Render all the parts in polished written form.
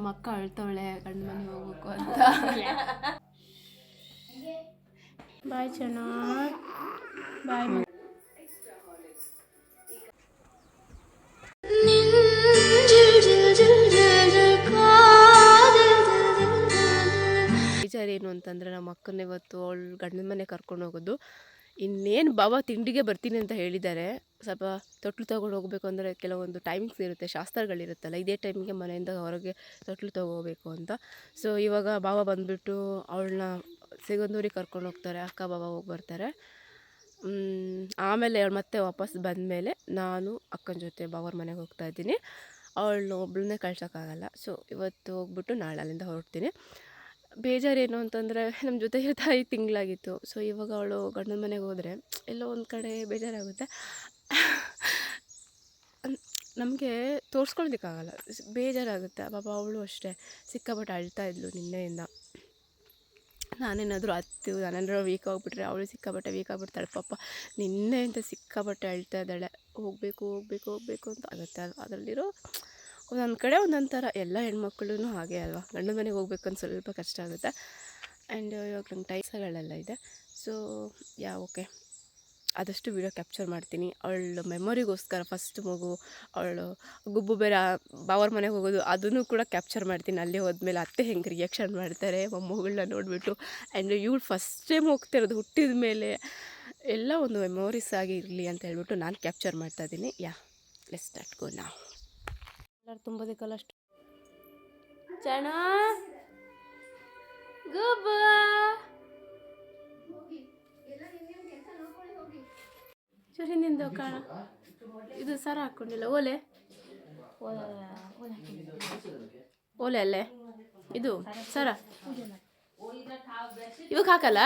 ಮಕ್ಕ ಅಳ್ತವಳೆ ಗಂಡ ಮನೆ ಹೋಗ್ಬೇಕು ಅಂತ. ಬಾಯ್ ಚೆನ್ನ ಬಾಯ್. ಬೇಜಾರು ಏನು ಅಂತಂದರೆ ನಮ್ಮ ಅಕ್ಕನ ಇವತ್ತು ಅವಳು ಗಂಡನ ಮನೆ ಕರ್ಕೊಂಡು ಹೋಗೋದು. ಇನ್ನೇನು ಬಾಬಾ ತಿಂಡಿಗೆ ಬರ್ತೀನಿ ಅಂತ ಹೇಳಿದ್ದಾರೆ. ಸ್ವಲ್ಪ ತೊಟ್ಲು ತೊಗೊಂಡು ಹೋಗಬೇಕು ಅಂದರೆ ಕೆಲವೊಂದು ಟೈಮಿಂಗ್ಸ್ ಇರುತ್ತೆ, ಶಾಸ್ತ್ರಗಳಿರುತ್ತಲ್ಲ, ಇದೇ ಟೈಮಿಗೆ ಮನೆಯಿಂದ ಹೊರಗೆ ತೊಟ್ಲು ತೊಗೋಬೇಕು ಅಂತ. ಸೊ ಇವಾಗ ಬಾಬಾ ಬಂದುಬಿಟ್ಟು ಅವಳನ್ನ ಸಿಗಂದೂರಿಗೆ ಕರ್ಕೊಂಡು ಹೋಗ್ತಾರೆ, ಅಕ್ಕ ಬಾಬಾ ಹೋಗಿ ಬರ್ತಾರೆ. ಆಮೇಲೆ ಅವಳು ಮತ್ತೆ ವಾಪಸ್ ಬಂದಮೇಲೆ ನಾನು ಅಕ್ಕನ ಜೊತೆ ಬಾವರ ಮನೆಗೆ ಹೋಗ್ತಾಯಿದ್ದೀನಿ. ಅವಳನ್ನ ಒಬ್ಬಳನ್ನೇ ಕಳ್ಸೋಕ್ಕಾಗಲ್ಲ. ಸೊ ಇವತ್ತು ಹೋಗ್ಬಿಟ್ಟು ನಾಳೆ ಅಲ್ಲಿಂದ ಹೊರಡ್ತೀನಿ. ಬೇಜಾರೇನು ಅಂತಂದರೆ ನಮ್ಮ ಜೊತೆ ಇರ್ತಾ 5 ತಿಂಗಳಾಗಿತ್ತು. ಸೊ ಇವಾಗ ಅವಳು ಗಂಡನ ಮನೆಗೆ ಹೋದರೆ ಎಲ್ಲೋ ಒಂದು ಕಡೆ ಬೇಜಾರಾಗುತ್ತೆ. ನಮಗೆ ತೋರಿಸ್ಕೊಳ್ಲಿಕ್ಕಾಗಲ್ಲ, ಬೇಜಾರಾಗುತ್ತೆ. ಪಾಪ ಅವಳು ಅಷ್ಟೇ ಸಿಕ್ಕಾಪಟ್ಟೆ ಅಳ್ತಾ ಇದ್ಲು ನಿನ್ನೆಯಿಂದ. ನಾನೇನಾದರೂ ವೀಕ್ ಆಗಿಬಿಟ್ರೆ ಅವಳು ಸಿಕ್ಕಾಪಟ್ಟೆ ವೀಕ್ ಆಗಿಬಿಡ್ತಾಳೆ. ಪಾಪ ನಿನ್ನೆಯಿಂದ ಸಿಕ್ಕಾಪಟ್ಟೆ ಅಳ್ತಾ ಇದ್ದಾಳೆ. ಹೋಗಬೇಕು ಅಂತ ಆಗುತ್ತೆ. ಅದರಲ್ಲಿರೋ ಒಂದೊಂದು ಕಡೆ ಒಂದೊಂದು ಥರ, ಎಲ್ಲ ಹೆಣ್ಮಕ್ಳು ಹಾಗೆ ಅಲ್ವಾ. ಗಂಡನ ಮನೆಗೆ ಹೋಗ್ಬೇಕಂತ ಸ್ವಲ್ಪ ಕಷ್ಟ ಆಗುತ್ತೆ. ಆ್ಯಂಡ್ ಇವಾಗ ನಂಗೆ ಟೈಸಗಳೆಲ್ಲ ಇದೆ. ಸೊ ಓಕೆ, ಆದಷ್ಟು ವೀಡಿಯೋ ಕ್ಯಾಪ್ಚರ್ ಮಾಡ್ತೀನಿ. ಅವಳು ಮೆಮೊರಿಗೋಸ್ಕರ ಫಸ್ಟ್ ಮಗು ಅವಳು ಗುಬ್ಬು ಬೇರೆ ಬಾವರ ಮನೆಗೆ ಹೋಗೋದು, ಅದನ್ನು ಕೂಡ ಕ್ಯಾಪ್ಚರ್ ಮಾಡ್ತೀನಿ. ಅಲ್ಲಿ ಹೋದ್ಮೇಲೆ ಅತ್ತೆ ಹೆಂಗೆ ರಿಯಾಕ್ಷನ್ ಮಾಡ್ತಾರೆ ಮೊಮ್ಮಗಳನ್ನ ನೋಡಿಬಿಟ್ಟು. ಆ್ಯಂಡ್ ಇವಳು ಫಸ್ಟ್ ಟೈಮ್ ಹೋಗ್ತಿರೋದು ಹುಟ್ಟಿದ ಮೇಲೆ, ಎಲ್ಲ ಒಂದು ಮೆಮೊರೀಸ್ ಆಗಿ ಇರಲಿ ಅಂತ ಹೇಳ್ಬಿಟ್ಟು ನಾನು ಕ್ಯಾಪ್ಚರ್ ಮಾಡ್ತಾಯಿದ್ದೀನಿ. ಲೆಟ್ಸ್ ಸ್ಟಾರ್ಟ್ ಗೋ ನಾವು. ಎಲ್ಲರೂ ತುಂಬೋದಕ್ಕಲ್ಲ ಅಷ್ಟು ಚಣ ಗುಬ್ಬ ಹಿಂದಿಂದ ಕಾಣ. ಇದು ಸರ ಹಾಕ್ಕೊಂಡಿಲ್ಲ, ಓಲೆ ಅಲ್ಲೇ ಇದು ಸರ ಇವಾಗ ಹಾಕಲ್ಲ.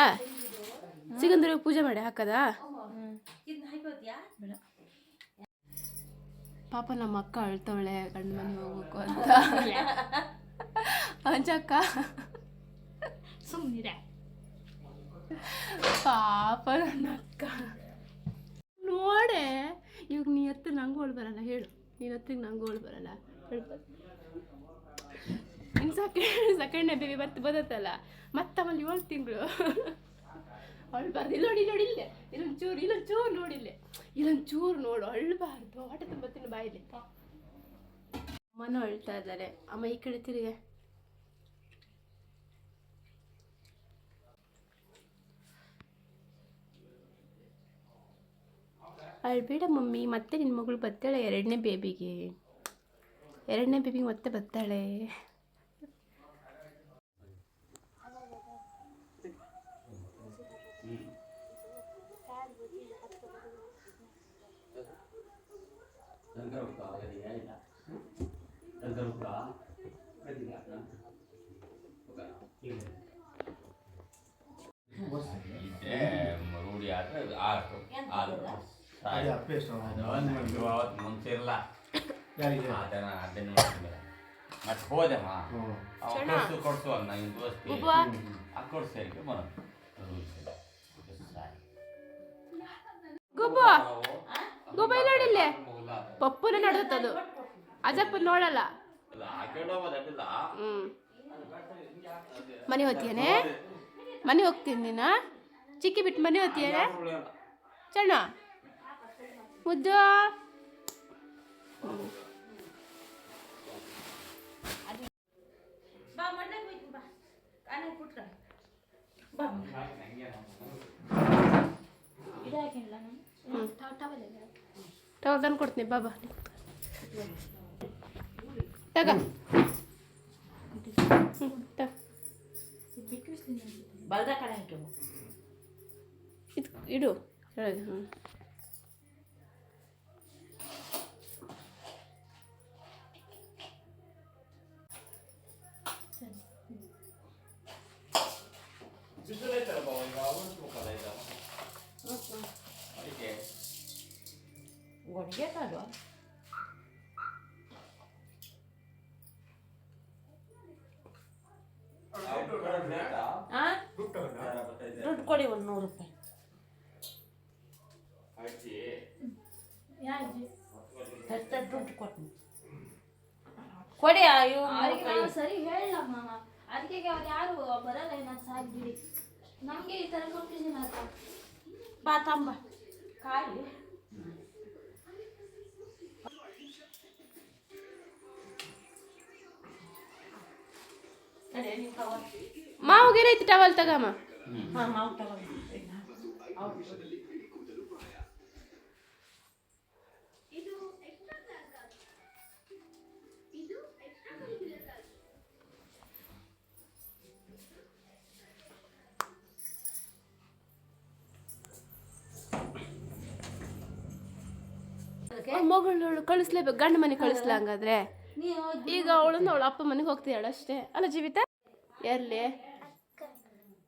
ಸಿಗಂದ್ರೆ ಪೂಜೆ ಮಾಡಿ ಹಾಕದ. ಪಾಪ ನಮ್ಮ ಅಕ್ಕ ಅಳ್ತವಳೆ ಗಂಡ ಮನೆ ಹೋಗ್ಬೇಕು ಅಂತ. ಅಂಜಕ್ಕ ಸುಮ್ಮನಿರೆ ಪಾಪ ನನ್ನ ಅಕ್ಕ ನೋಡೆ. ಇವಾಗ ನೀ ಹತ್ತು ನಂಗೆ ಓಳ್ ಬರಲ್ಲ, ಹೇಳು. ನೀನು ಹತ್ತಿಗೆ ನಂಗೆ ಓಳ್ ಬರಲ್ಲ, ಹೇಳ್ಬೋದು. ಇನ್ನು ಸೆಕೆಂಡ್ನೇ ಬೇಬಿ ಬದತ್ತಲ್ಲ, ಮತ್ತೆ ಆಮೇಲೆ 7 ತಿಂಗಳು ಅಳ್ಬಾರ್ದು. ನೋಡಿ ಇಲ್ಲೇ ಇಲ್ಲೊಂಚೂರು ನೋಡಿಲ್ಲೇ, ಇಲ್ಲೊಂಚೂರು ನೋಡು, ಅಳ್ಬಾರ್ದು. ಹೊಟ್ಟೆ ತುಂಬತ್ತಿನ ಬಾಯಿಲೆ ಅಮ್ಮನೂ ಅಳ್ತಾ ಇದ್ದಾರೆ. ಅಮ್ಮ ಈ ಕಡೆ ತಿರುಗೆ. ಅಳ್ಬೇಡ ಮಮ್ಮಿ, ಮತ್ತೆ ನಿನ್ನ ಮಗಳು ಬರ್ತಾಳೆ ಎರಡನೇ ಬೇಬಿಗೆ ಮತ್ತೆ ಬರ್ತಾಳೆ. ಮತ್ತೆ ಹೋದೆಮ್ಮ ಕೊಡ್ಸು ಅನ್ನ ಕೊಡ್ಸೇರಿಗೆ ಗುಬ್ಬ ನೋಡಿಲ್ಲೇ ಪಪ್ಪುನ ನೋಡುತ್ತದು, ಅಜಪ್ಪ ನೋಡಲ್ಲ. ಮನೆ ಹೋಗ್ತೀಯನೇ, ಮನೆ ಹೋಗ್ತೀನಿ ನೀನು. ಚಿಕ್ಕಿ ಬಿಟ್ಟು ಮನೆ ಹೋಗ್ತೀಯನೇ ಚಣ್ಣ ಮುದ್ದು. ಟವಲ್ ತಂದು ಕೊಡ್ತೀನಿ ಬಾಬಾ, ತಗ. ಇಡು ಕೆಳಗೆ. ದುಡ್ಡು ಕೊಡಿ, 100 ರೂಪಾಯಿ. ದುಡ್ಡು ಕೊಟ್ಟು ಕೊಡಿ. ಅವ್ರಿಗೆ ನಾವು ಸರಿ ಹೇಳಲ್ಲ ಮಾಮ, ಅದಕ್ಕೆ ಅವ್ರು ಯಾರು ಬರಲ್ಲ ಏನಾದ್ರು ಸಾಕ್ಬಿಡಿ. ನಮಗೆ ಈ ಥರ ಕನ್ಫ್ಯೂಷನ್ ಆಯ್ತಾ. ಬಾ ತಂಬ ಕಾಯಿ ಮಾವಿಗೆ ಏನೈತಿ ಟವಲ್ ತಗಮ್ಮ. ಹಾಂ ಮಾವು ತಗೊಂಡು ಮಗಳು ಕಳಿಸ್ಲೇಬೇಕು, ಗಂಡ ಮನೆಗೆ ಕಳಿಸ್ಲ ಹಂಗಾದ್ರೆ. ಈಗ ಅವಳನ್ನ ಅವಳ ಅಪ್ಪ ಮನೆಗೆ ಹೋಗ್ತಿದ್ದಾಳೆ ಅಷ್ಟೇ ಅಲ್ಲ ಜೀವಿತ? ಎಲ್ಲಿ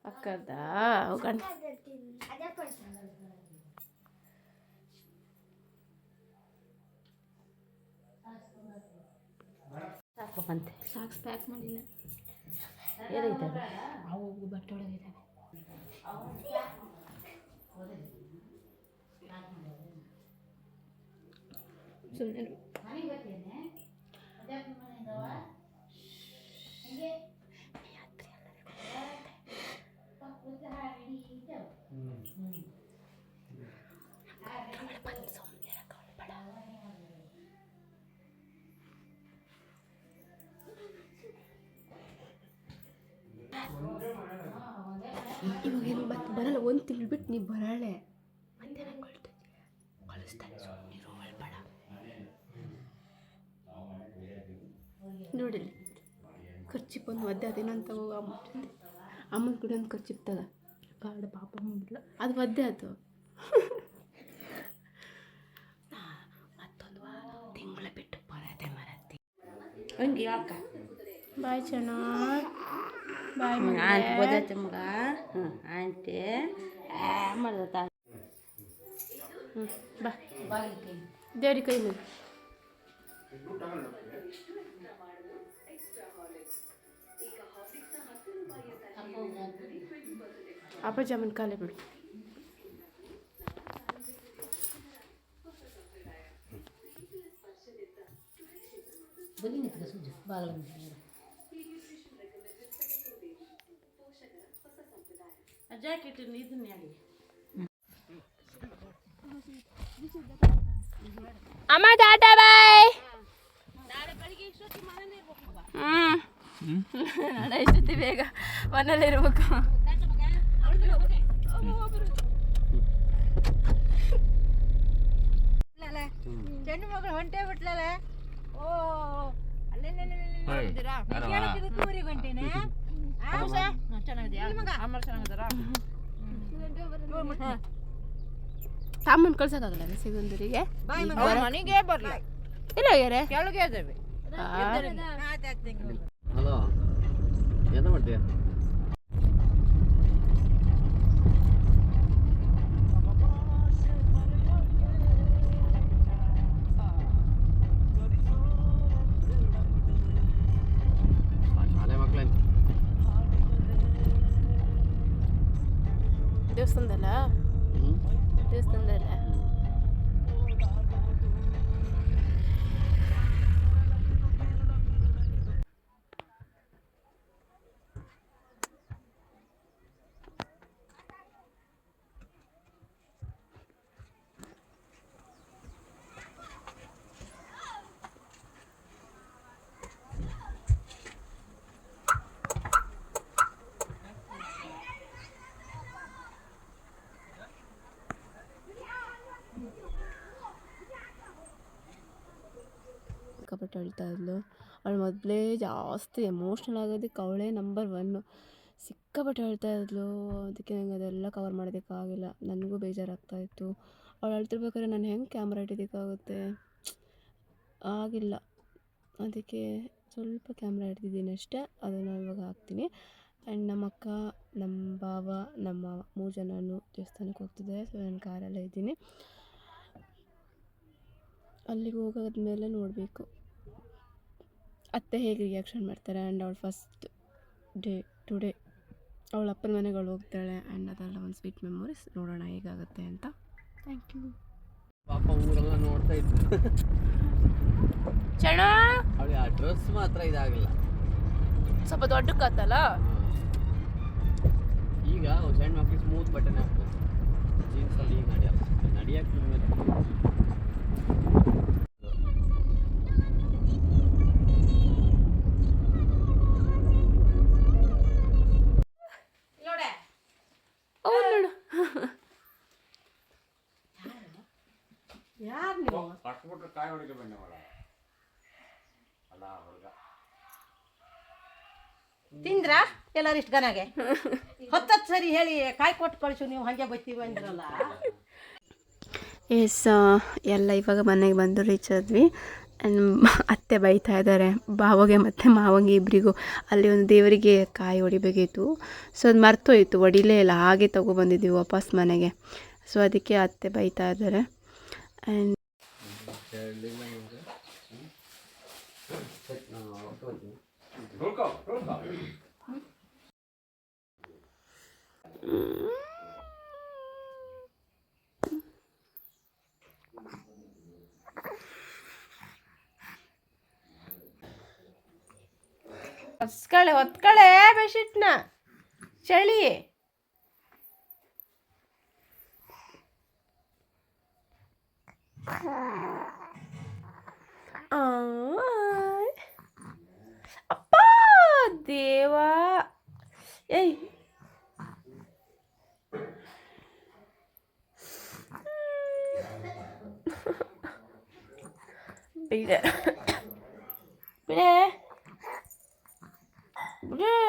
ಅಕ್ಕದ ಗಂಡ ಸಾಕಂತೆ. ಸಾಕ್ಸ್ ಪ್ಯಾಕ್ ಮಾಡಿಲ್ಲ. ಏನೈತವೆ ಅವು ಬಟ್ಟೆ ಒಳಗಿದ್ದಾವೆ. ಸುಮ್ಮನೆ ಇವಾಗೇನು ಬರಲ್ಲ, 1 ತಿಂಗಳು ಬಿಟ್ಟು ನೀವು ಬರಳೆ ಮತ್ತೆ ನಂಗೆ ಕಳಿಸ್ತಾನೆ. ಸುಮ್ಮನಿರು, ಅಳ್ಬೇಡ. ನೋಡಿಲ್ಲ ಖರ್ಚಿಪ್ ಒಂದು ಒದ್ದೆ ಅದೇನಂತ ಅಮ್ಮನ ಕೂಡ ಒಂದು ಖರ್ಚಿಪ್ ತಗ ಕಾಡ ಪಾಪ ಮುಗಿಲ್ಲ ಅದು ಒದ್ದೆ ಆಯ್ತು. ಮತ್ತೊಂದು ವಾರ ತಿಂಗಳ ಬಿಟ್ಟು ಬರತ್ತೆ ಮರತ್ತಿ. ಹಂಗೆ ಅಕ್ಕ ಬಾಯ್ ಚೆನ್ನ ಬಾಯ್ ಆಂಟಿ ಗೊತ್ತೈತೆ ಮಗ. ಆಂಟಿ ಮಾಡ್ದ ಬಾ ದೇವ್ರಿ ಕೈ ಮೇಲೆ ಅಪ್ಪ ಜಾಮೂನ್ ಕಾಲೇ ಬಿಡು. ಜಾಕೆಟ್ ಇದನ್ನ ಹೇಳಿ ಅಮ್ಮ ಟಾಟಾ ಬಾಯ್. ನಾಳೆ ಇಷ್ಟೊತ್ತಿ ಬೇಗ ಮನೇಲಿ ಇರ್ಬೇಕು. ಚೆಂಡು ಮಗಳು ಹೊಂಟೇ ಬಿಟ್ಲಲ್ಲ. ಓ ಅಲ್ಲೇ ಊರಿಗೆ ಹೊಂಟೇನೆ. ಸಾಮಾನು ಕಳ್ಸೋಕ್ಕಾಗಲ್ಲ ಸಿಗಂದೂರಿಗೆ. ಮನೆಗೆ ಬರ್ಲ ಇಲ್ಲ ಯಾರೇ ಕೆಳಗೆ ಅದಾವೆ. ಹಲೋ ಎಂತ ಮಾಡ್ತೀಯ? ಶಾಲೆ ಮಕ್ಕಳೇನು ದೇವಸ್ಥಾನದಲ್ಲ ದೇವಸ್ಥಾನದಲ್ಲ ಸಿಕ್ಕಾಪಟ್ಟೆ ಅಳ್ತಾ ಇದ್ಲು. ಅವಳು ಮೊದಲೇ ಜಾಸ್ತಿ ಎಮೋಷ್ನಲ್ ಆಗೋದಕ್ಕೆ ಅವಳೇ ನಂಬರ್ 1. ಸಿಕ್ಕಾಪಟ್ಟೆ ಅಳ್ತಾ ಇದ್ಲು. ಅದಕ್ಕೆ ನಂಗೆ ಅದೆಲ್ಲ ಕವರ್ ಮಾಡೋದಕ್ಕಾಗಿಲ್ಲ. ನನಗೂ ಬೇಜಾರಾಗ್ತಾಯಿತ್ತು. ಅವಳು ಅಳ್ತಿರ್ಬೇಕಾದ್ರೆ ನಾನು ಹೆಂಗೆ ಕ್ಯಾಮ್ರಾ ಹಿಡಿಯೋದಕ್ಕಾಗುತ್ತೆ, ಆಗಿಲ್ಲ. ಅದಕ್ಕೆ ಸ್ವಲ್ಪ ಕ್ಯಾಮ್ರಾ ಹಿಡ್ದಿದ್ದೀನಿ ಅಷ್ಟೇ. ಅದನ್ನು ಇವಾಗ ಹಾಕ್ತೀನಿ. ಆ್ಯಂಡ್ ನಮ್ಮ ಅಕ್ಕ, ನಮ್ಮ ಬಾವ, ನಮ್ಮ 3 ಜನನೂ ದೇವಸ್ಥಾನಕ್ಕೆ ಹೋಗ್ತಿದ್ದಾರೆ. ಸೊ ನಾನು ಕಾರಲ್ಲೇ ಇದ್ದೀನಿ. ಅಲ್ಲಿಗೆ ಹೋಗೋದ್ಮೇಲೆ ನೋಡಬೇಕು ಅತ್ತೆ ಹೇಗೆ ರಿಯಾಕ್ಷನ್ ಮಾಡ್ತಾರೆ. ಆ್ಯಂಡ್ ಅವಳು ಫಸ್ಟ್ ಡೇ ಟುಡೇ ಅವಳ ಅಪ್ಪನ ಮನೆಗೆ ಅವಳು ಹೋಗ್ತಾಳೆ. ಆ್ಯಂಡ್ ಅದೆಲ್ಲ ಒಂದು ಸ್ವೀಟ್ ಮೆಮೊರೀಸ್. ನೋಡೋಣ ಹೇಗಾಗುತ್ತೆ ಅಂತ. Thank you. ಪಾಪ ಊರೆಲ್ಲ ನೋಡ್ತಾ ಇತ್ತು. ಚಣ ಅವಳಿಗೆ ಆ ಡ್ರೆಸ್ ಮಾತ್ರ ಇದಾಗಲ್ಲ. ಸ್ವಲ್ಪ ದೊಡ್ಡ ಕತ್ತಲ್ಲ. ಈಗ ಸಣ್ಣ ಮಕ್ಕಳಿಗೆ ಸ್ಮೂತ್ ಬಟನ್ ಹಾಕ್ಬೇಕು. ಜೀನ್ಸಲ್ಲಿ ಈಗ ನಡಿಯಕ್ಕೆ ನೋಡೆ ಅವ್ನು ನೋಡು. ಯಾರು ನೀವು ತಿಂದ್ರ ಎಲ್ಲಾರು ಇಷ್ಟು ಗನಾಗೆ ಹೊತ್ತತ್ತು ಸರಿ ಹೇಳಿ ಕಾಯಿ ಕೊಟ್ಟು ಕಳಿಸು ನೀವು ಹಾಗೆ ಬತ್ತೀವಿ ಅಂದ್ರಲ್ಲ. ಎಸ್ ಎಲ್ಲ ಇವಾಗ ಮನೆಗೆ ಬಂದು ರೀಚ್ ಆದ್ವಿ. ಅತ್ತೆ ಬೈತಾ ಇದ್ದಾರೆ ಬಾವಗೆ ಮತ್ತು ಮಾವಂಗೆ ಇಬ್ಬರಿಗೂ. ಅಲ್ಲಿ ಒಂದು ದೇವರಿಗೆ ಕಾಯಿ ಹೊಡಿಬೇಕಿತ್ತು. ಸೊ ಅದು ಮರ್ತೋಯ್ತು, ಹೊಡಿಲೇ ಇಲ್ಲ, ಹಾಗೆ ತೊಗೊಬಂದಿದ್ದೀವಿ ವಾಪಸ್ ಮನೆಗೆ. ಸೊ ಅದಕ್ಕೆ ಅತ್ತೆ ಬೈತಾ ಇದ್ದಾರೆ. ಆ್ಯಂಡ್ ಹೊತ್ಕಳೆ ಬೆಡ್ಶೀಟ್ನ ಚಳಿ. ಅಪ್ಪ ದೇವಾ, ಏಯ್ ಬಿಡೆ ಬಿಡೆ ಬಿಡೆ.